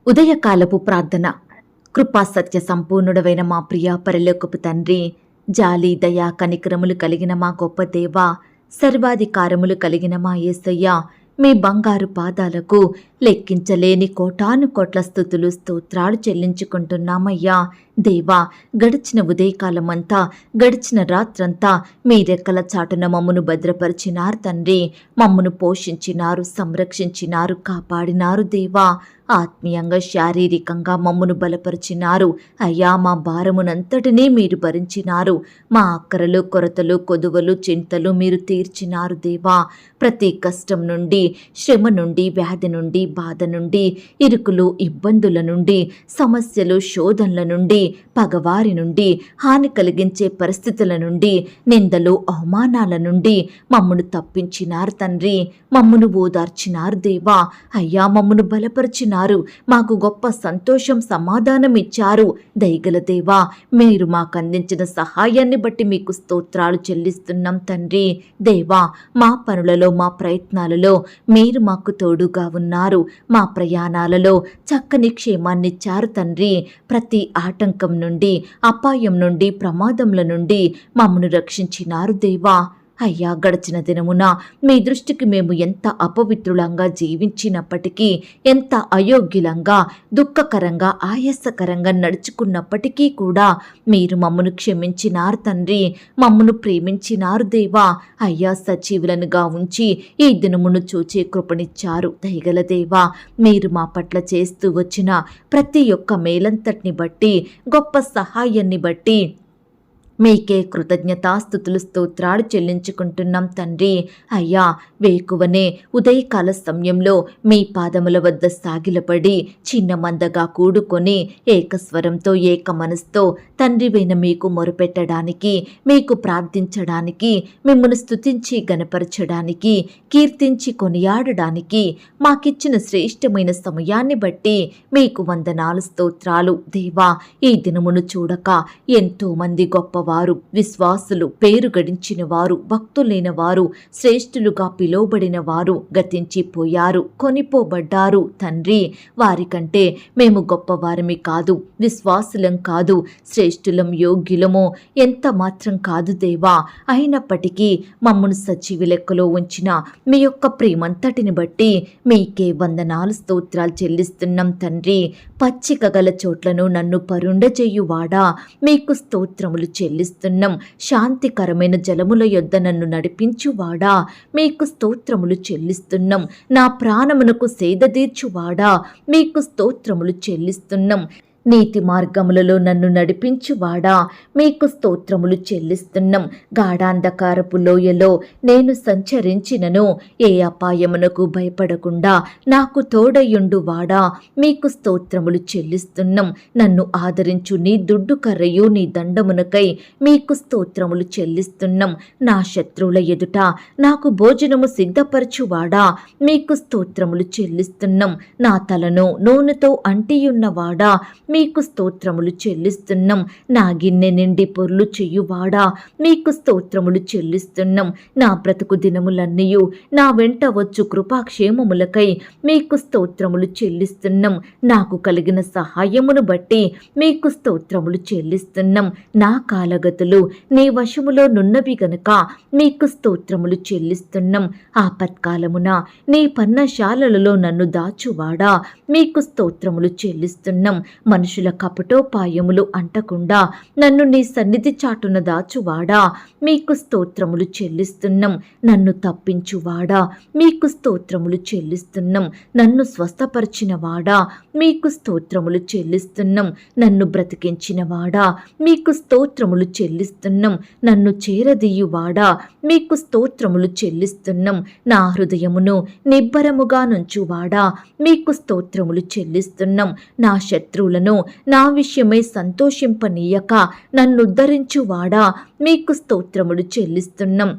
ఉదయకాలపు ప్రార్థన. కృపా సత్య సంపూర్ణుడవైన మా ప్రియ పరలోకపు తండ్రి, జాలి దయా కనికరములు కలిగిన మా గొప్ప దేవా, సర్వాధికారములు కలిగిన మా యేసయ్య, మీ బంగారు పాదాలకు లెక్కించలేని కోటాను కోట్ల స్తుతులు స్తోత్రాలు చెల్లించుకుంటున్నామయ్యా. దేవా, గడిచిన ఉదయకాలమంతా, గడిచిన రాత్రంతా మీ రెక్కల చాటున మమ్మను భద్రపరిచినారు తండ్రి. మమ్మను పోషించినారు, సంరక్షించినారు, కాపాడినారు దేవా. ఆత్మీయంగా శారీరకంగా మమ్మను బలపరిచినారు అయ్యా. మా భారమునంతటినీ మీరు భరించినారు. మా అక్కరలు, కొరతలు, కొదువలు, చింతలు మీరు తీర్చినారు దేవా. ప్రతి కష్టం నుండి, శ్రమ నుండి, వ్యాధి నుండి, బాధ నుండి, ఇరుకులు, ఇబ్బందుల నుండి, సమస్యలు, శోధనల నుండి, పగవారి నుండి, హాని కలిగించే పరిస్థితుల నుండి, నిందలు, అవమానాల నుండి మమ్మను తప్పించినారు తండ్రి. మమ్మను ఓదార్చినారు దేవా. అయ్యా, మమ్మను బలపరిచినారు. మాకు గొప్ప సంతోషం, సమాధానం ఇచ్చారు. దయగల దేవా, మీరు మాకు అందించిన సహాయాన్ని బట్టి మీకు స్తోత్రాలు చెల్లిస్తున్నాం తండ్రి. దేవా, మా పనులలో, మా ప్రయత్నాలలో మీరు మాకు తోడుగా ఉన్నారు. మా ప్రయాణాలలో చక్కని క్షేమాన్నిచ్చారు తండ్రి. ప్రతి ఆటంకం నుండి, అపాయం నుండి, ప్రమాదముల నుండి మమ్మను రక్షించినారు దేవా. అయ్యా, గడిచిన దినమున మీ దృష్టికి మేము ఎంత అపవిత్రులంగా జీవించినప్పటికీ, ఎంత అయోగ్యులంగా, దుఃఖకరంగా, ఆయాసకరంగా నడుచుకున్నప్పటికీ కూడా మీరు మమ్మను క్షమించినారు తండ్రి. మమ్మను ప్రేమించినారు దేవా. అయ్యా, సజీవులనుగా ఉంచి ఈ దినమును చూచే కృపనిచ్చారు. దయగల దేవా, మీరు మా పట్ల చేస్తూ వచ్చిన ప్రతి ఒక్క మేలంతటిని బట్టి, గొప్ప సహాయాన్ని బట్టి మీకే కృతజ్ఞతాస్తుతులు స్తోత్రాలు చెల్లించుకుంటున్నాం తండ్రి. అయ్యా, వేకువనే ఉదయకాల సమయంలో మీ పాదముల వద్ద సాగిలపడి చిన్న మందగా కూడుకొని ఏకస్వరంతో, ఏక మనసుతో తండ్రివైన మీకు మొరుపెట్టడానికి, మీకు ప్రార్థించడానికి, మిమ్మల్ని స్తుతించి గణపరచడానికి, కీర్తించి కొనియాడడానికి మాకిచ్చిన శ్రేష్టమైన సమయాన్ని బట్టి మీకు వందనాలు, స్తోత్రాలు దేవా. ఈ దినమును చూడక ఎంతో మంది గొప్ప వారు, విశ్వాసులు, పేరు గడించిన వారు, భక్తులైన వారు, శ్రేష్ఠులుగా పిలువబడిన వారు గతించిపోయారు, కొనిపోబడ్డారు తండ్రి. వారికంటే మేము గొప్పవారమి కాదు, విశ్వాసులం కాదు, శ్రేష్ఠులం, యోగ్యులము ఎంత మాత్రం కాదు దేవా. అయినప్పటికీ మమ్మను సజీవ లెక్కలో ఉంచిన మీ యొక్క ప్రేమంతటిని బట్టి మీకే వందనాలు, స్తోత్రాలు చెల్లిస్తున్నాం తండ్రి. పచ్చిక గల చోట్లను నన్ను పరుండజేయువాడా, మీకు స్తోత్రములు చెల్లిస్తున్నాం. శాంతికరమైన జలముల యొద్ద నన్ను నడిపించువాడా, మీకు స్తోత్రములు చెల్లిస్తున్నాం. నా ప్రాణమునకు సేదదీర్చువాడా, మీకు స్తోత్రములు చెల్లిస్తున్నాం. నీతి మార్గములలో నన్ను నడిపించువాడా, మీకు స్తోత్రములు చెల్లిస్తున్నాం. గాఢాంధకారపు లోయలో నేను సంచరించినను ఏ అపాయమునకు భయపడకుండా నాకు తోడయుండువాడా, మీకు స్తోత్రములు చెల్లిస్తున్నాం. నన్ను ఆదరించు నీ దుడ్డు కర్రయు నీ దండమునకై మీకు స్తోత్రములు చెల్లిస్తున్నాం. నా శత్రువుల ఎదుట నాకు భోజనము సిద్ధపరచువాడా, మీకు స్తోత్రములు చెల్లిస్తున్నాం. నా తలను నూనెతో అంటియున్నవాడా, మీకు స్తోత్రములు చెల్లిస్తున్నాం. నా గిన్నె నిండి పొర్లు చెయ్యువాడా, మీకు స్తోత్రములు చెల్లిస్తున్నాం. నా బ్రతుకు దినములన్నీయు నా వెంట వచ్చు కృపాక్షేమములకై మీకు స్తోత్రములు చెల్లిస్తున్నాం. నాకు కలిగిన సహాయమును బట్టి మీకు స్తోత్రములు చెల్లిస్తున్నాం. నా కాలగతులు నీ వశములో నున్నవి గనుక మీకు స్తోత్రములు చెల్లిస్తున్నాం. ఆపత్కాలమున నీ పర్ణశాలలలో నన్ను దాచువాడా, మీకు స్తోత్రములు చెల్లిస్తున్నాం. మనుషుల కపటోపాయములు అంటకుండా నన్ను నీ సన్నిధి చాటున దాచువాడా, మీకు స్తోత్రములు చెల్లిస్తున్నాం. నన్ను తప్పించువాడా, మీకు స్తోత్రములు చెల్లిస్తున్నాం. నన్ను స్వస్థపరిచినవాడా, మీకు స్తోత్రములు చెల్లిస్తున్నాం. నన్ను బ్రతికించినవాడా, మీకు స్తోత్రములు చెల్లిస్తున్నాం. నన్ను చేరదీయువాడా, మీకు స్తోత్రములు చెల్లిస్తున్నాం. నా హృదయమును నిబ్బరముగా నుంచువాడా, మీకు స్తోత్రములు చెల్లిస్తున్నాం. నా శత్రువులను నా విషయమై సంతోషింపనీయక నన్ను ఉద్ధరించువాడా, మీకు స్తోత్రములు చెల్లిస్తున్నాం.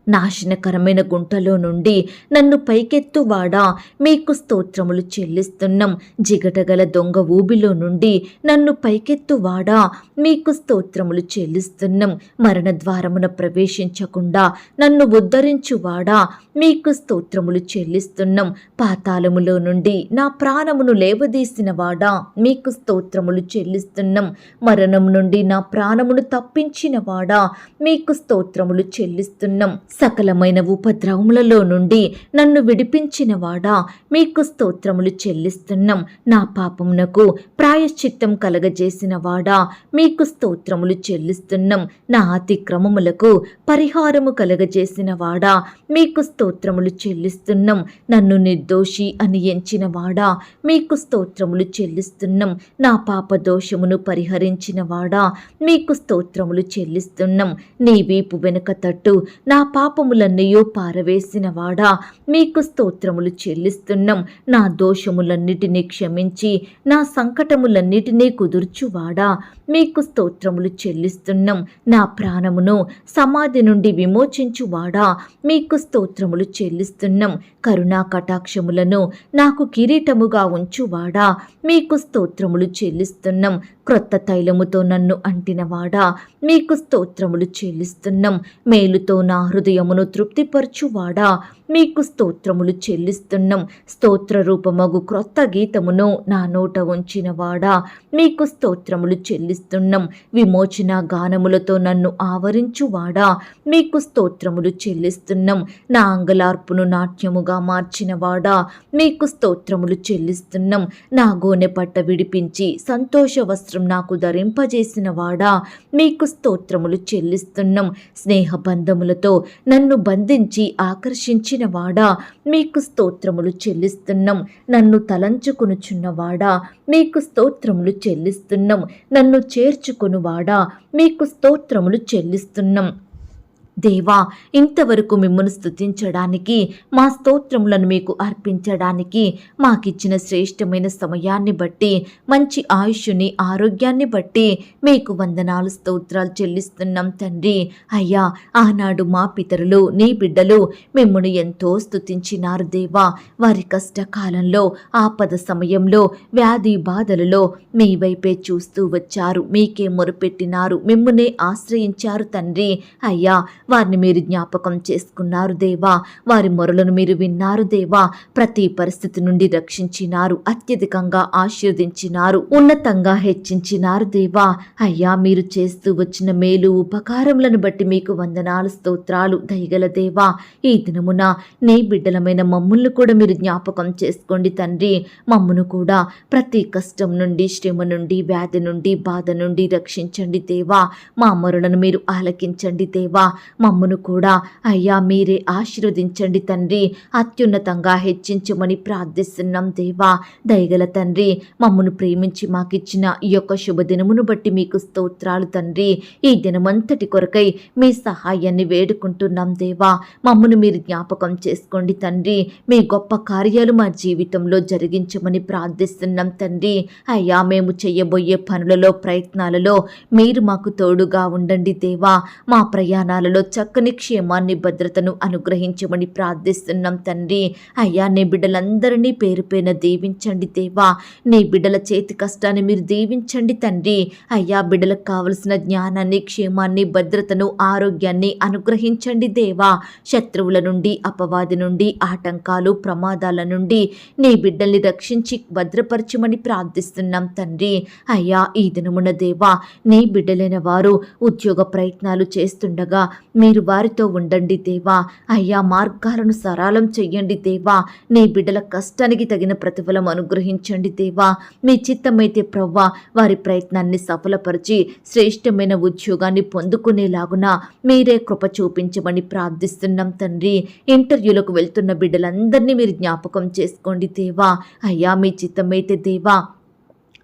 నాశనకరమైన గుంటలో నుండి నన్ను పైకెత్తువాడా మీకు స్తోత్రములు చెల్లిస్తున్నాం. జిగటగల దొంగ ఊబిలో నుండి నన్ను పైకెత్తువాడా మీకు స్తోత్రములు చెల్లిస్తున్నాం. మరణ ద్వారమున ప్రవేశించకుండా నన్ను ఉద్ధరించువాడా మీకు స్తోత్రములు చెల్లిస్తున్నాం. పాతాళములో నుండి నా ప్రాణమును లేవదీసిన వాడా మీకు స్తోత్రములు చెల్లిస్తున్నాం. మరణం నుండి నా ప్రాణమును తప్పించిన వాడా మీకు స్తోత్రములు చెల్లిస్తున్నాం. సకలమైన ఉపద్రవములలో నుండి నన్ను విడిపించిన వాడా మీకు స్తోత్రములు చెల్లిస్తున్నాం. నా పాపమునకు ప్రాయశ్చిత్తం కలగజేసిన వాడా మీకు స్తోత్రములు చెల్లిస్తున్నాం. నా అతిక్రమములకు పరిహారము కలగజేసిన వాడా మీకు స్తోత్రములు చెల్లిస్తున్నాం. నన్ను నిర్దోషి అని ఎంచిన వాడా మీకు స్తోత్రములు చెల్లిస్తున్నాం. నా పాప దోషమును పరిహరించిన వాడా మీకు స్తోత్రములు చెల్లిస్తున్నాం. నీ వీపు వెనుక తట్టు నా పాపములన్నయో పారవేసిన వాడా మీకు స్తోత్రములు చెల్లిస్తున్నాం. నా దోషములన్నిటినీ క్షమించి నా సంకటములన్నిటినీ కుదుర్చువాడా మీకు స్తోత్రములు చెల్లిస్తున్నాం. నా ప్రాణమును సమాధి నుండి విమోచించువాడా మీకు స్తోత్రములు చెల్లిస్తున్నాం. కరుణా కటాక్షములను నాకు కిరీటముగా ఉంచువాడా మీకు స్తోత్రములు చెల్లిస్తున్నాం. క్రొత్త తైలముతో నన్ను అంటినవాడా మీకు స్తోత్రములు చెల్లిస్తున్నాం. మేలుతో నా హృదయమును తృప్తిపరచువాడా మీకు స్తోత్రములు చెల్లిస్తున్నాం. స్తోత్ర రూపమగు క్రొత్త గీతమును నా నోట ఉంచినవాడా మీకు స్తోత్రములు చెల్లిస్తున్నాం. విమోచన గానములతో నన్ను ఆవరించువాడా మీకు స్తోత్రములు చెల్లిస్తున్నాం. నా అంగలార్పును నాట్యముగా మార్చినవాడా మీకు స్తోత్రములు చెల్లిస్తున్నాం. నా గోనె పట్ట విడిపించి సంతోష వస్త్రం నాకు ధరింపజేసిన వాడా మీకు స్తోత్రములు చెల్లిస్తున్నాం. స్నేహబంధములతో నన్ను బంధించి ఆకర్షించిన వాడా మీకు స్తోత్రములు చెల్లిస్తున్నాం. నన్ను తలంచుకొనుచున్నవాడా మీకు స్తోత్రములు చెల్లిస్తున్నాం. నన్ను చేర్చుకొనువాడా మీకు స్తోత్రములు చెల్లిస్తున్నాం. దేవా, ఇంతవరకు మిమ్మల్ని స్తుతించడానికి, మా స్తోత్రములను మీకు అర్పించడానికి మాకిచ్చిన శ్రేష్టమైన సమయాన్ని బట్టి, మంచి ఆయుష్ని ఆరోగ్యాన్ని బట్టి మీకు వందనాలు స్తోత్రాలు చెల్లిస్తున్నాం తండ్రి. అయ్యా, ఆనాడు మా పితరులు నీ బిడ్డలు మిమ్మల్ని ఎంతో స్తుతించినారు దేవా. వారి కష్టకాలంలో, ఆపద సమయంలో, వ్యాధి బాధలలో మీ వైపే చూస్తూ వచ్చారు. మీకే మొరుపెట్టినారు, మిమ్మునే ఆశ్రయించారు తండ్రి. అయ్యా, వారిని మీరు జ్ఞాపకం చేసుకున్నారు దేవా. వారి మొరలను మీరు విన్నారు దేవా. ప్రతి పరిస్థితి నుండి రక్షించినారు, అత్యధికంగా ఆశీర్వదించినారు, ఉన్నతంగా హెచ్చించినారు దేవా. అయ్యా, మీరు చేస్తూ వచ్చిన మేలు ఉపకారములను బట్టి మీకు వందనాలు స్తోత్రాలు. దయగల దేవా, ఈ దినమున నీ బిడ్డలమైన మమ్ములను కూడా మీరు జ్ఞాపకం చేసుకోండి తండ్రి. మమ్మును కూడా ప్రతి కష్టం నుండి, శ్రమ నుండి, వ్యాధి నుండి, బాధ నుండి రక్షించండి దేవా. మా మొరలను మీరు ఆలకించండి దేవా. మమ్మును కూడా అయ్యా మీరే ఆశీర్వదించండి తండ్రి. అత్యున్నతంగా హెచ్చించమని ప్రార్థిస్తున్నాం దేవా. దయగల తండ్రి, మమ్మును ప్రేమించి మాకిచ్చిన ఈ యొక్క శుభదినమును బట్టి మీకు స్తోత్రాలు తండ్రి. ఈ దినమంతటి కొరకై మీ సహాయాన్ని వేడుకుంటున్నాం దేవా. మమ్మును మీరు జ్ఞాపకం చేసుకోండి తండ్రి. మీ గొప్ప కార్యాలు మా జీవితంలో జరిగించమని ప్రార్థిస్తున్నాం తండ్రి. అయ్యా, మేము చేయబోయే పనులలో, ప్రయత్నాలలో మీరు మాకు తోడుగా ఉండండి దేవా. మా ప్రయాణాలలో చక్కని క్షేమాన్ని, భద్రతను అనుగ్రహించమని ప్రార్థిస్తున్నాం తండ్రి. అయ్యా, నీ బిడ్డలందరినీ పేరు పేరున దీవించండి దేవా. నీ బిడ్డల చేతి కష్టాన్ని మీరు దీవించండి తండ్రి. అయ్యా, బిడ్డలకు కావలసిన జ్ఞానాన్ని, క్షేమాన్ని, భద్రతను, ఆరోగ్యాన్ని అనుగ్రహించండి దేవా. శత్రువుల నుండి, అపవాది నుండి, ఆటంకాలు, ప్రమాదాల నుండి నీ బిడ్డల్ని రక్షించి భద్రపరచమని ప్రార్థిస్తున్నాం తండ్రి. అయ్యా, ఈ దినమున దేవా, నీ బిడ్డలైన వారు ఉద్యోగ ప్రయత్నాలు చేస్తుండగా మీరు వారితో ఉండండి దేవా. అయ్యా, మార్గాలను సరళం చెయ్యండి దేవా. నీ బిడ్డల కష్టానికి తగిన ప్రతిఫలం అనుగ్రహించండి దేవా. మీ చిత్తమైతే ప్రవ్వా, వారి ప్రయత్నాన్ని సఫలపరిచి శ్రేష్టమైన ఉద్యోగాన్ని పొందుకునేలాగున మీరే కృప చూపించమని ప్రార్థిస్తున్నాం తండ్రి. ఇంటర్వ్యూలకు వెళ్తున్న బిడ్డలందరినీ మీరు జ్ఞాపకం చేసుకోండి దేవా. అయ్యా, మీ చిత్తమైతే దేవా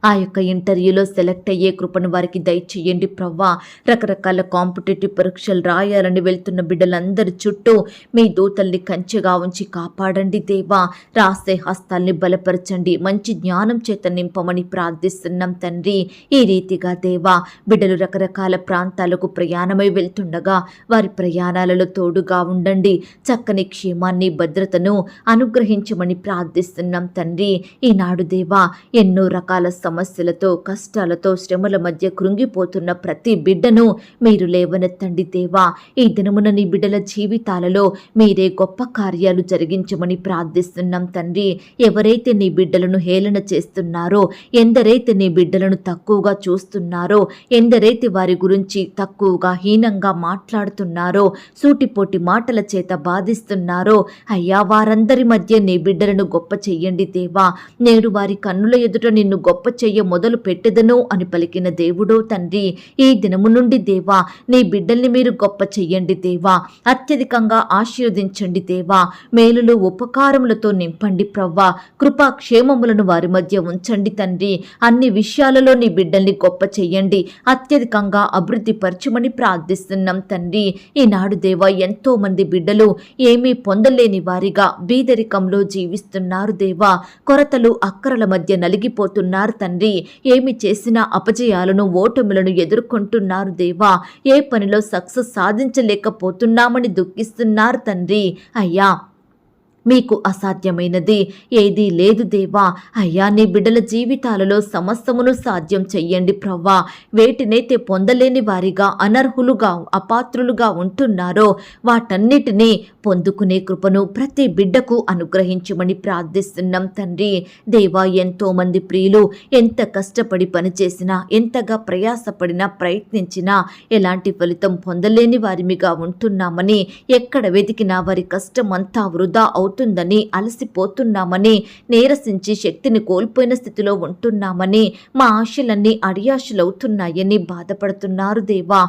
ఆ యొక్క ఇంటర్వ్యూలో సెలెక్ట్ అయ్యే కృపను వారికి దయచేయండి ప్రవ్వా. రకరకాల కాంపిటేటివ్ పరీక్షలు రాయాలని వెళ్తున్న బిడ్డలందరి చుట్టూ మీ దూతల్ని కంచెగా ఉంచి కాపాడండి దేవా. రాసే హస్తాల్ని బలపరచండి, మంచి జ్ఞానం చేత నింపమని ప్రార్థిస్తున్నాం తండ్రి. ఈ రీతిగా దేవా, బిడ్డలు రకరకాల ప్రాంతాలకు ప్రయాణమై వెళ్తుండగా వారి ప్రయాణాలలో తోడుగా ఉండండి. చక్కని క్షేమాన్ని, భద్రతను అనుగ్రహించమని ప్రార్థిస్తున్నాం తండ్రి. ఈనాడు దేవా, ఎన్నో రకాల సమస్యలతో, కష్టాలతో, శ్రమల మధ్య కృంగిపోతున్న ప్రతి బిడ్డను మీరు లేవనెత్తండి దేవా. ఈ దినమున నీ బిడ్డల జీవితాలలో మీరే గొప్ప కార్యాలు జరిగించమని ప్రార్థిస్తున్నాం తండ్రి. ఎవరైతే నీ బిడ్డలను హేళన చేస్తున్నారో, ఎందరైతే నీ బిడ్డలను తక్కువగా చూస్తున్నారో, ఎందరైతే వారి గురించి తక్కువగా హీనంగా మాట్లాడుతున్నారో, సూటిపోటి మాటల చేత బాధిస్తున్నారో, అయ్యా వారందరి మధ్య నీ బిడ్డలను గొప్ప చెయ్యండి దేవా. నేడు వారి కన్నుల ఎదుట నిన్ను గొప్ప చెయ్య మొదలు పెట్టెదను అని పలికిన దేవుడో తండ్రి, ఈ దినము నుండి దేవా నీ బిడ్డల్ని మీరు గొప్ప చెయ్యండి దేవా. అత్యధికంగా ఆశీర్వదించండి దేవా. మేలులు ఉపకారములతో నింపండి ప్రవ్వా. కృపా క్షేమములను వారి మధ్య ఉంచండి తండ్రి. అన్ని విషయాలలో నీ బిడ్డల్ని గొప్ప చెయ్యండి, అత్యధికంగా అభివృద్ధి పరచమని ప్రార్థిస్తున్నాం తండ్రి. ఈనాడు దేవా, ఎంతో మంది బిడ్డలు ఏమీ పొందలేని వారిగా బీదరికంలో జీవిస్తున్నారు దేవా. కొరతలు అక్కరల మధ్య నలిగిపోతున్నారు తండ్రి. ఏమి చేసినా అపజయాలను, ఓటములను ఎదుర్కొంటున్నారు దేవా. ఏ పనిలో సక్సెస్ సాధించలేకపోతున్నామని దుఃఖిస్తున్నారు తండ్రి. అయ్యా, మీకు అసాధ్యమైనది ఏదీ లేదు దేవా. అయ్యా, నీ బిడ్డల జీవితాలలో సమస్తమును సాధ్యం చెయ్యండి ప్రవ్వా. వేటినైతే పొందలేని వారిగా, అనర్హులుగా, అపాత్రులుగా ఉంటున్నారో వాటన్నిటినీ పొందుకునే కృపను ప్రతి బిడ్డకు అనుగ్రహించమని ప్రార్థిస్తున్నాం తండ్రి. దేవా, ఎంతో మంది ప్రియులు ఎంత కష్టపడి పనిచేసినా, ఎంతగా ప్రయాసపడినా, ప్రయత్నించినా ఎలాంటి ఫలితం పొందలేని వారిమిగా ఉంటున్నామని, ఎక్కడ వెతికినా వారి కష్టం అంతా వృధా అవుతుందని, అలసిపోతున్నామని, నీరసించి శక్తిని కోల్పోయిన స్థితిలో ఉంటున్నామని, మా ఆశలన్నీ అడియాశలవుతున్నాయని బాధపడుతున్నారు దేవా.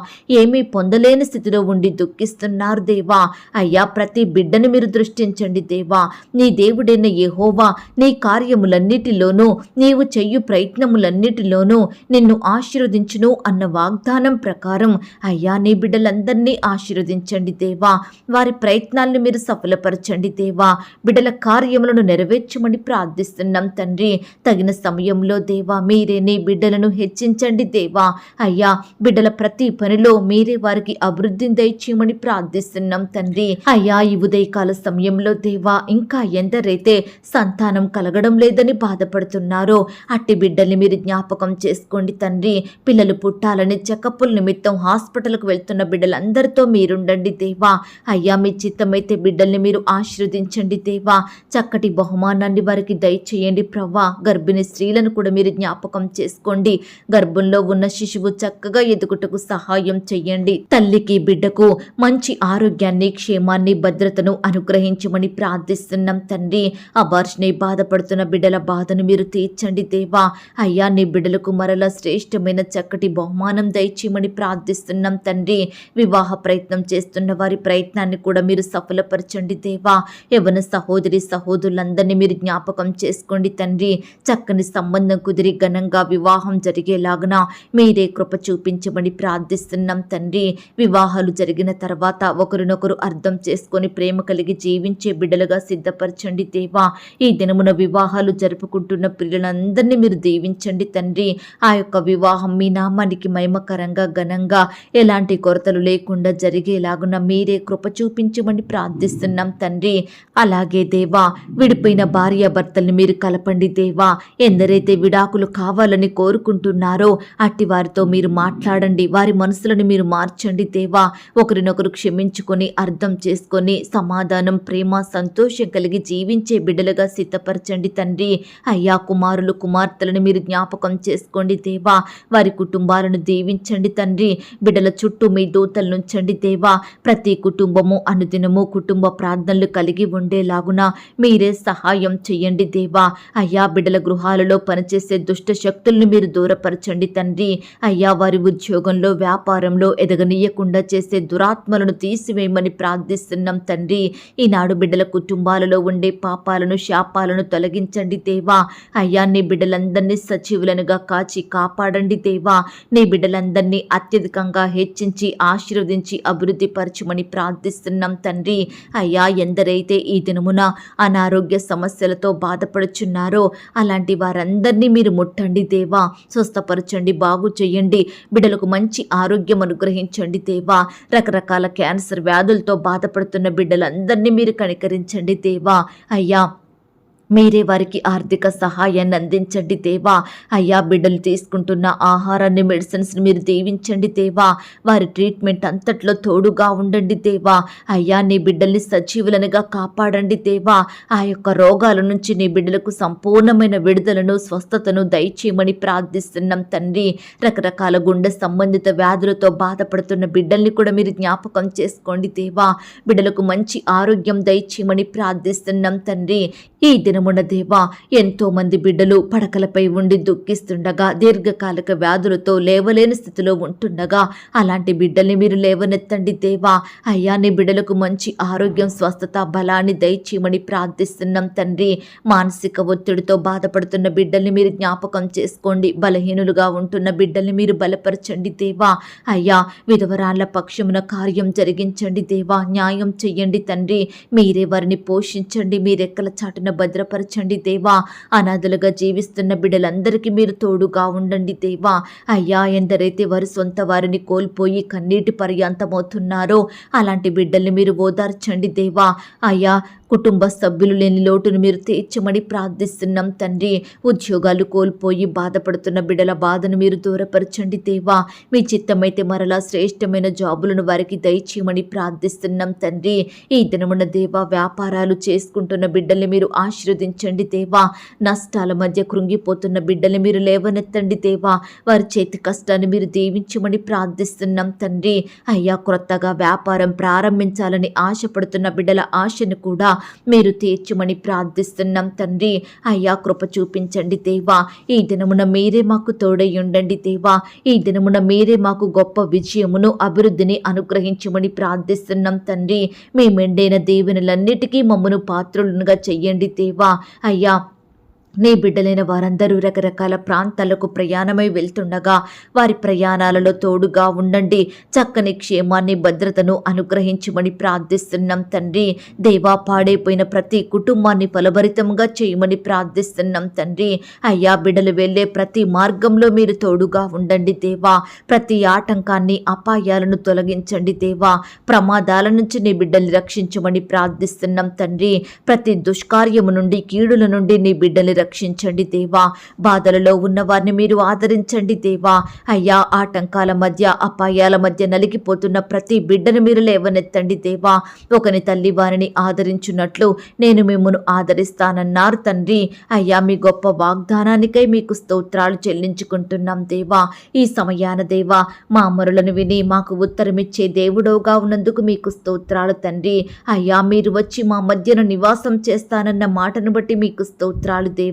ఏమీ పొందలేని స్థితిలో ఉండి దుఃఖిస్తున్నారు దేవా. అయ్యా, ప్రతి బిడ్డను మీరు దృష్టించండి దేవా. నీ దేవుడైన యెహోవా నీ కార్యములన్నిటిలోనూ, నీవు చెయ్యు ప్రయత్నములన్నిటిలోనూ నిన్ను ఆశీర్వదించును అన్న వాగ్దానం ప్రకారం అయ్యా నీ బిడ్డలందరినీ ఆశీర్వదించండి దేవా. వారి ప్రయత్నాలను మీరు సఫలపరచండి దేవా. బిడ్డల కార్యములను నెరవేర్చమని ప్రార్థిస్తున్నాం తండ్రి. తగిన సమయంలో దేవా మీరే నీ బిడ్డలను హెచ్చించండి దేవా. అయ్యా, బిడ్డల ప్రతి పనిలో మీరే వారికి అభివృద్ధిని దయచేయమని ప్రార్థిస్తున్నాం తండ్రి. అయ్యా, ఈ ఉదయకాల సమయంలో దేవా ఇంకా ఎందరైతే సంతానం కలగడం లేదని బాధపడుతున్నారో అట్టి బిడ్డల్ని మీరు జ్ఞాపకం చేసుకోండి తండ్రి. పిల్లలు పుట్టాలని చెకప్పుల నిమిత్తం హాస్పిటల్కు వెళ్తున్న బిడ్డలందరితో మీరుండండి దేవా. అయ్యా, మీ చిత్తమైతే బిడ్డల్ని మీరు ఆశీర్వదించండి దేవా. చక్కటి బహుమానాన్ని వారికి దయచేయండి ప్రవ్వా. గర్భిణీ స్త్రీలను కూడా మీరు జ్ఞాపకం చేసుకోండి. గర్భంలో ఉన్న శిశువు చక్కగా ఎదుగుటకు సహాయం చెయ్యండి. తల్లికి బిడ్డకు మంచి ఆరోగ్యాన్ని, క్షేమాన్ని, భద్రతను అనుగ్రహించమని ప్రార్థిస్తున్నాం తండ్రి. అబార్షణై బాధపడుతున్న బిడ్డల బాధను మీరు తీర్చండి దేవా. అయ్యా, నీ బిడ్డలకు మరలా శ్రేష్టమైన చక్కటి బహుమానం దయచేయమని ప్రార్థిస్తున్నాం తండ్రి. వివాహ ప్రయత్నం చేస్తున్న వారి ప్రయత్నాన్ని కూడా మీరు సఫలపరచండి దేవా. యవ్వన సహోదరి సహోదరులందరినీ మీరు జ్ఞాపకం చేసుకోండి తండ్రి. చక్కని సంబంధం కుదిరి ఘనంగా వివాహం జరిగేలాగున మీరే కృప చూపించమని ప్రార్థిస్తున్నాం తండ్రి. వివాహాలు జరిగిన తర్వాత ఒకరినొకరు అర్థం చేసుకొని ప్రేమ కలిగి జీవించే బిడ్డలుగా సిద్ధపరచండి దేవా. ఈ దినమున వివాహాలు జరుపుకుంటున్న పిల్లలందరినీ మీరు దీవించండి తండ్రి. ఆ యొక్క వివాహం మీ నామానికి మహిమకరంగా, ఘనంగా, ఎలాంటి కొరతలు లేకుండా జరిగేలాగున మీరే కృప చూపించమని ప్రార్థిస్తున్నాం తండ్రి. అలాగే దేవా, విడిపోయిన భార్యాభర్తల్ని మీరు కలపండి దేవా. ఎందరైతే విడాకులు కావాలని కోరుకుంటున్నారో అట్టి వారితో మీరు మాట్లాడండి. వారి మనసులను మీరు మార్చండి దేవా. ఒకరినొకరు క్షమించుకొని, అర్థం చేసుకొని, సమాధానం, ప్రేమ, సంతోషం కలిగి జీవించే బిడ్డలుగా సిద్ధపరచండి తండ్రి. అయ్యా, కుమారులు కుమార్తెలను మీరు జ్ఞాపకం చేసుకోండి దేవా. వారి కుటుంబాలను దీవించండి తండ్రి. బిడ్డల చుట్టూ మీ దూతలు నుంచండి దేవా. ప్రతి కుటుంబము అనుదినము కుటుంబ ప్రార్థనలు కలిగి ఉండాలి. ఉండేలాగున మీరే సహాయం చెయ్యండి దేవా. అయ్యా బిడ్డల గృహాలలో పనిచేసే దుష్ట శక్తుల్ని మీరు దూరపరచండి తండ్రి. అయ్యా వారి ఉద్యోగంలో వ్యాపారంలో ఎదగనీయకుండా చేసే దురాత్మలను తీసివేయమని ప్రార్థిస్తున్నాం తండ్రి. ఈనాడు బిడ్డల కుటుంబాలలో ఉండే పాపాలను శాపాలను తొలగించండి దేవా. అయ్యా నీ బిడ్డలందరినీ సజీవులనుగా కాచి కాపాడండి దేవా. నీ బిడ్డలందరినీ అత్యధికంగా హెచ్చించి ఆశీర్వదించి అభివృద్ధి పరచమని ప్రార్థిస్తున్నాం తండ్రి. అయ్యా ఎందరైతే ఈ దినమున అనారోగ్య సమస్యలతో బాధపడుచున్నారో అలాంటి వారందరినీ మీరు ముట్టండి దేవా. స్వస్థపరచండి, బాగు చేయండి. బిడ్డలకు మంచి ఆరోగ్యం అనుగ్రహించండి దేవా. రకరకాల క్యాన్సర్ వ్యాధులతో బాధపడుతున్న బిడ్డలందరినీ మీరు కనికరించండి దేవా. అయ్యా మీరే వారికి ఆర్థిక సహాయాన్ని అందించండి దేవా. అయ్యా బిడ్డలు తీసుకుంటున్న ఆహారాన్ని మెడిసిన్స్ని మీరు దీవించండి దేవా. వారి ట్రీట్మెంట్ అంతట్లో తోడుగా ఉండండి దేవా. అయ్యా నీ బిడ్డల్ని సజీవులనుగా కాపాడండి దేవా. ఆ యొక్క రోగాల నుంచి నీ బిడ్డలకు సంపూర్ణమైన విడుదలను స్వస్థతను దయచేయమని ప్రార్థిస్తున్నాం తండ్రి. రకరకాల గుండె సంబంధిత వ్యాధులతో బాధపడుతున్న బిడ్డల్ని కూడా మీరు జ్ఞాపకం చేసుకోండి దేవా. బిడ్డలకు మంచి ఆరోగ్యం దయచేయమని ప్రార్థిస్తున్నాం తండ్రి. ఈ దినమున దేవా ఎంతో మంది బిడ్డలు పడకలపై ఉండి దుఃఖిస్తుండగా దీర్ఘకాలిక వ్యాధులతో లేవలేని స్థితిలో ఉంటుండగా అలాంటి బిడ్డల్ని మీరు లేవనెత్తండి దేవా. అయ్యా నీ బిడ్డలకు మంచి ఆరోగ్యం స్వస్థత బలాన్ని దయచేయమని ప్రార్థిస్తున్నాం తండ్రి. మానసిక ఒత్తిడితో బాధపడుతున్న బిడ్డల్ని మీరు జ్ఞాపకం చేసుకోండి. బలహీనులుగా ఉంటున్న బిడ్డల్ని మీరు బలపరచండి దేవా. అయ్యా విధవరాళ్ల పక్షమున కార్యం జరిగించండి దేవా. న్యాయం చెయ్యండి తండ్రి. మీరే వారిని పోషించండి. మీరెక్కల చాటున భద్రపరచండి దేవా. అనాథలుగా జీవిస్తున్న బిడ్డలందరికీ మీరు తోడుగా ఉండండి దేవా. అయ్యా ఎందరైతే వారు సొంత వారిని కోల్పోయి కన్నీటి పర్యంతమవుతున్నారో అలాంటి బిడ్డల్ని మీరు ఓదార్చండి దేవా. అయ్యా కుటుంబ సభ్యులు లేని లోటును మీరు తీర్చమని ప్రార్థిస్తున్నాం తండ్రి. ఉద్యోగాలు కోల్పోయి బాధపడుతున్న బిడ్డల బాధను మీరు దూరపరచండి దేవా. మీ చిత్తమైతే మరలా శ్రేష్టమైన జాబులను వారికి దయచేయమని ప్రార్థిస్తున్నాం తండ్రి. ఈ దినమున దేవా వ్యాపారాలు చేసుకుంటున్న బిడ్డల్ని మీరు ఆశీర్వదించండి దేవా. నష్టాల మధ్య కృంగిపోతున్న బిడ్డల్ని మీరు లేవనెత్తండి దేవా. వారి చేతి కష్టాన్ని మీరు దీవించమని ప్రార్థిస్తున్నాం తండ్రి. అయ్యా క్రొత్తగా వ్యాపారం ప్రారంభించాలని ఆశపడుతున్న బిడ్డల ఆశను కూడా మీరు తీర్చమని ప్రార్థిస్తున్నాం తండ్రి. అయ్యా కృప చూపించండి దేవా. ఈ దినమున మీరే మాకు తోడై ఉండండి దేవా. ఈ దినమున మీరే మాకు గొప్ప విజయమును అభివృద్ధిని అనుగ్రహించమని ప్రార్థిస్తున్నాం తండ్రి. మీ మెండైన దీవెనలన్నిటికీ మమ్మను పాత్రులుగా చెయ్యండి దేవా. అయ్యా నీ బిడ్డలైన వారందరూ రకరకాల ప్రాంతాలకు ప్రయాణమై వెళ్తుండగా వారి ప్రయాణాలలో తోడుగా ఉండండి. చక్కని క్షేమాన్ని భద్రతను అనుగ్రహించమని ప్రార్థిస్తున్నాం తండ్రి. దేవా పాడైపోయిన ప్రతి కుటుంబాన్ని ఫలభరితంగా చేయమని ప్రార్థిస్తున్నాం తండ్రి. అయ్యా బిడ్డలు వెళ్ళే ప్రతి మార్గంలో మీరు తోడుగా ఉండండి దేవా. ప్రతి ఆటంకాన్ని అపాయాలను తొలగించండి దేవా. ప్రమాదాల నుంచి నీ బిడ్డల్ని రక్షించమని ప్రార్థిస్తున్నాం తండ్రి. ప్రతి దుష్కార్యము నుండి కీడుల నుండి నీ బిడ్డల్ని రక్షించండి దేవా. బాధలలో ఉన్న వారిని మీరు ఆదరించండి దేవా. అయ్యా ఆటంకాల మధ్య అపాయాల మధ్య నలిగిపోతున్న ప్రతి బిడ్డను మీరు లేవనెత్తండి దేవా. ఒకని తల్లి వారిని ఆదరించున్నట్లు నేను మిమ్మును ఆదరిస్తానన్నారు తండ్రి. అయ్యా మీ గొప్ప వాగ్దానానికై మీకు స్తోత్రాలు చెల్లించుకుంటున్నాం దేవా. ఈ సమయాన దేవా మా మొరలను విని మాకు ఉత్తరమిచ్చే దేవుడోగా ఉన్నందుకు మీకు స్తోత్రాలు తండ్రి. అయ్యా మీరు వచ్చి మా మధ్యన నివాసం చేస్తానన్న మాటను బట్టి మీకు స్తోత్రాలు దేవా.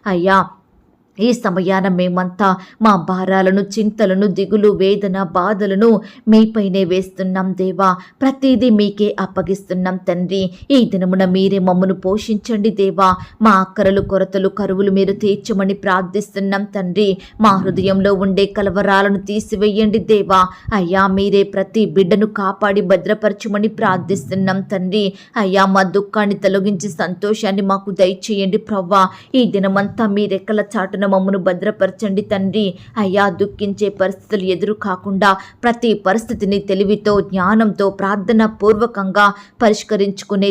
అయ్యా ఈ సమయాన మేమంతా మా భారాలను చింతలను దిగులు వేదన బాధలను మీపైనే వేస్తున్నాం దేవా. ప్రతిదీ మీకే అప్పగిస్తున్నాం తండ్రి. ఈ దినమున మీరే మమ్మను పోషించండి దేవా. మా అక్కరలు కొరతలు కరువులు మీరు తీర్చమని ప్రార్థిస్తున్నాం తండ్రి. మా హృదయంలో ఉండే కలవరాలను తీసివేయండి దేవా. అయ్యా మీరే ప్రతి బిడ్డను కాపాడి భద్రపరచమని ప్రార్థిస్తున్నాం తండ్రి. అయ్యా మా దుఃఖాన్ని తొలగించి సంతోషాన్ని మాకు దయచేయండి ప్రవ్వా. ఈ దినమంతా మీరెక్కల చాటున మమ్మను భద్రపరచండి తండ్రి. అయ్యా దుఃఖించే పరిస్థితులు ఎదురు కాకుండా ప్రతి పరిస్థితిని తెలివితో జ్ఞానంతో ప్రార్థన పూర్వకంగా పరిష్కరించుకునే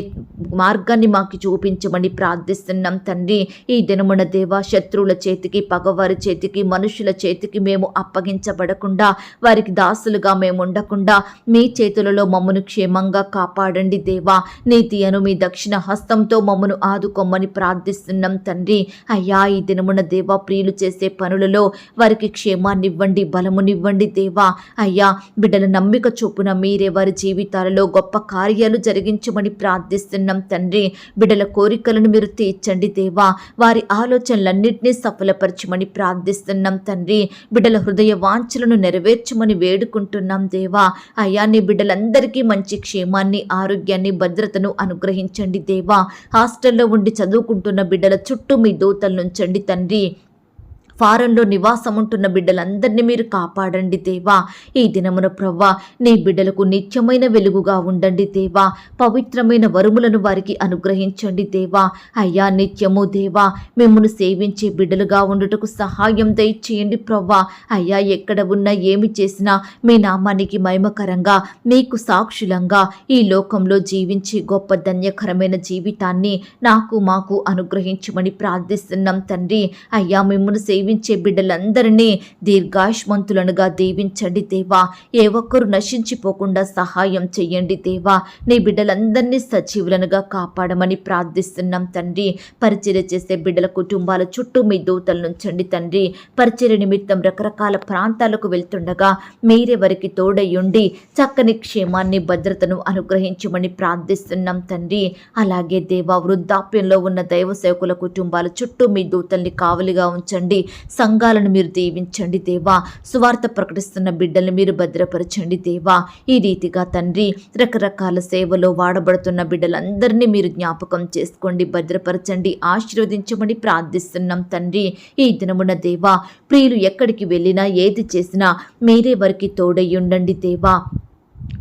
మార్గాన్ని మాకు చూపించమని ప్రార్థిస్తున్నాం తండ్రి. ఈ దినమున దేవా శత్రువుల చేతికి పగవారి చేతికి మనుషుల చేతికి మేము అప్పగించబడకుండా వారికి దాసులుగా మేము ఉండకుండా మీ చేతులలో మమ్మను క్షేమంగా కాపాడండి దేవా. నీతి అను మీ దక్షిణ హస్తంతో మమ్మను ఆదుకోమని ప్రార్థిస్తున్నాం తండ్రి. అయ్యా ఈ దినమున దేవా ప్రియులు చేసే పనులలో వారికి క్షేమాన్నివ్వండి, బలమునివ్వండి దేవా. అయ్యా, బిడ్డల నమ్మిక చొప్పున మీరే వారి జీవితాలలో గొప్ప కార్యాలు జరిగించమని ప్రార్థిస్తున్నాం తండ్రి. బిడ్డల కోరికలను మీరు తీర్చండి దేవా. వారి ఆలోచనలన్నింటినీ సఫలపరచమని ప్రార్థిస్తున్నాం తండ్రి. బిడ్డల హృదయ వాంఛలను నెరవేర్చమని వేడుకుంటున్నాం దేవా. అయ్యా, నీ బిడ్డలందరికీ మంచి క్షేమాన్ని, ఆరోగ్యాన్ని, భద్రతను అనుగ్రహించండి దేవా. హాస్టల్లో ఉండి చదువుకుంటున్న బిడ్డల చుట్టూ మీ దూతలను ఉంచండి తండ్రి. ఫారంలో నివాసం ఉంటున్న బిడ్డలందరినీ మీరు కాపాడండి దేవా. ఈ దినమున ప్రవ్వా, నీ బిడ్డలకు నిత్యమైన వెలుగుగా ఉండండి దేవా. పవిత్రమైన వరములను వారికి అనుగ్రహించండి దేవా. అయ్యా, నిత్యము దేవా మిమ్మును సేవించే బిడ్డలుగా ఉండుటకు సహాయం దయచేయండి ప్రవ్వా. అయ్యా, ఎక్కడ ఉన్నా ఏమి చేసినా మీ నామానికి మహిమకరంగా, మీకు సాక్షులంగా ఈ లోకంలో జీవించే గొప్ప ధన్యకరమైన జీవితాన్ని మాకు అనుగ్రహించమని ప్రార్థిస్తున్నాం తండ్రి. అయ్యా, మిమ్మును జీవించే బిడ్డలందరినీ దీర్ఘాయుష్మంతులనుగా దీవించండి దేవా. ఏ ఒక్కరు నశించిపోకుండా సహాయం చెయ్యండి దేవా. నీ బిడ్డలందరినీ సజీవులనుగా కాపాడమని ప్రార్థిస్తున్నాం తండ్రి. పరిచర్య చేసే బిడ్డల కుటుంబాల చుట్టూ మీ దూతలు నుంచండి తండ్రి. పరిచర్య నిమిత్తం రకరకాల ప్రాంతాలకు వెళ్తుండగా మీరే వారికి తోడయ్యుండి చక్కని క్షేమాన్ని, భద్రతను అనుగ్రహించమని ప్రార్థిస్తున్నాం తండ్రి. అలాగే దేవా, వృద్ధాప్యంలో ఉన్న దైవ సేవకుల కుటుంబాల చుట్టూ మీ దూతల్ని కావలిగా ఉంచండి. సంఘాలను మీరు దీవించండి దేవా. సువార్త ప్రకటిస్తున్న బిడ్డల్ని మీరు భద్రపరచండి దేవా. ఈ రీతిగా తండ్రి, రకరకాల సేవలో వాడబడుతున్న బిడ్డలందరినీ మీరు జ్ఞాపకం చేసుకోండి, భద్రపరచండి, ఆశీర్వదించమని ప్రార్థిస్తున్నాం తండ్రి. ఈ దినమున దేవా, ప్రియులు ఎక్కడికి వెళ్ళినా ఏది చేసినా మీరే వారికి తోడయ్యుండండి దేవా.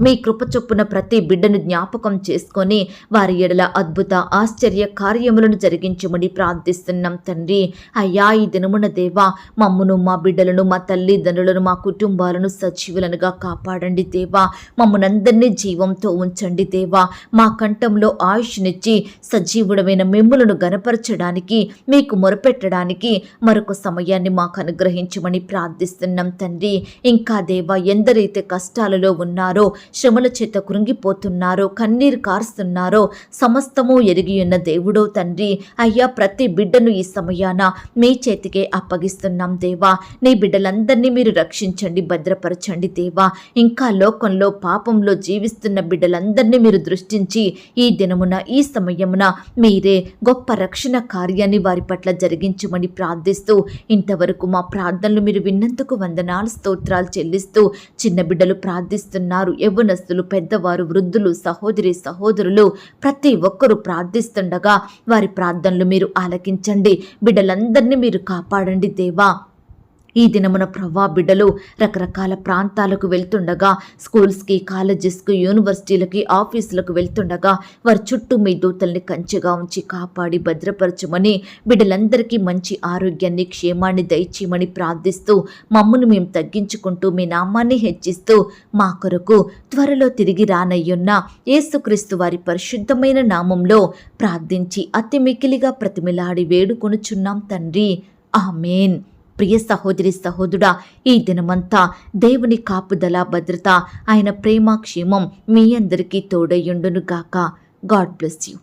మీ కృప చొప్పున ప్రతి బిడ్డను జ్ఞాపకం చేసుకొని వారి ఎడల అద్భుత ఆశ్చర్య కార్యములను జరిగించమని ప్రార్థిస్తున్నాం తండ్రి. అయ్యా, ఈ దినమున దేవా, మమ్మును, మా బిడ్డలను, మా తల్లిదండ్రులను, మా కుటుంబాలను సజీవులనుగా కాపాడండి దేవా. మమ్మల్నందరినీ జీవంతో ఉంచండి దేవా. మా కంఠంలో ఆయుష్నిచ్చి సజీవుడమైన మిమ్ములను గనపరచడానికి, మీకు మొరపెట్టడానికి మరొక సమయాన్ని మాకు అనుగ్రహించమని ప్రార్థిస్తున్నాం తండ్రి. ఇంకా దేవా, ఎందరైతే కష్టాలలో ఉన్నారో, శ్రమల చేత కృంగిపోతున్నారో, కన్నీరు కారుస్తున్నారో, సమస్తము ఎరిగి ఉన్న దేవుడో తండ్రి. అయ్యా, ప్రతి బిడ్డను ఈ సమయాన మీ చేతికే అప్పగిస్తున్నాం దేవా. నీ బిడ్డలందరినీ మీరు రక్షించండి, భద్రపరచండి దేవా. ఇంకా లోకంలో పాపంలో జీవిస్తున్న బిడ్డలందరినీ మీరు దృష్టించి ఈ దినమున, ఈ సమయమున మీరే గొప్ప రక్షణ కార్యాన్ని వారి పట్ల జరిగించమని ప్రార్థిస్తూ, ఇంతవరకు మా ప్రార్థనలు మీరు విన్నందుకు వందనాలు, స్తోత్రాలు చెల్లిస్తూ, చిన్న బిడ్డలు ప్రార్థిస్తున్నారు, యవ్వనస్తులు, పెద్దవారు, వృద్ధులు, సహోదరి సహోదరులు ప్రతి ఒక్కరూ ప్రార్థిస్తుండగా వారి ప్రార్థనలు మీరు ఆలకించండి. బిడ్డలందరినీ మీరు కాపాడండి దేవా. ఈ దినమున ప్రవ్వా, బిడ్డలు రకరకాల ప్రాంతాలకు వెళ్తుండగా, స్కూల్స్కి, కాలేజెస్కి, యూనివర్సిటీలకి, ఆఫీసులకు వెళ్తుండగా వారి చుట్టూ మీ దూతల్ని కంచెగా ఉంచి కాపాడి భద్రపరచమని, బిడ్డలందరికీ మంచి ఆరోగ్యాన్ని, క్షేమాన్ని దయచేయమని ప్రార్థిస్తూ, మమ్మల్ని మేము తగ్గించుకుంటూ మీ నామాన్ని హెచ్చిస్తూ, మా కొరకు త్వరలో తిరిగి రానయ్యున్న యేసుక్రీస్తు వారి పరిశుద్ధమైన నామంలో ప్రార్థించి అతి మికిలిగా ప్రతిమిలాడి వేడుకొనుచున్నాం తండ్రి. ఆమేన్. ప్రియ సహోదరి సహోదరుడా, ఈ దినమంతా దేవుని కాపుదల, భద్రత, ఆయన ప్రేమ, క్షేమం మీ అందరికీ తోడయ్యుండును గాక. God bless you.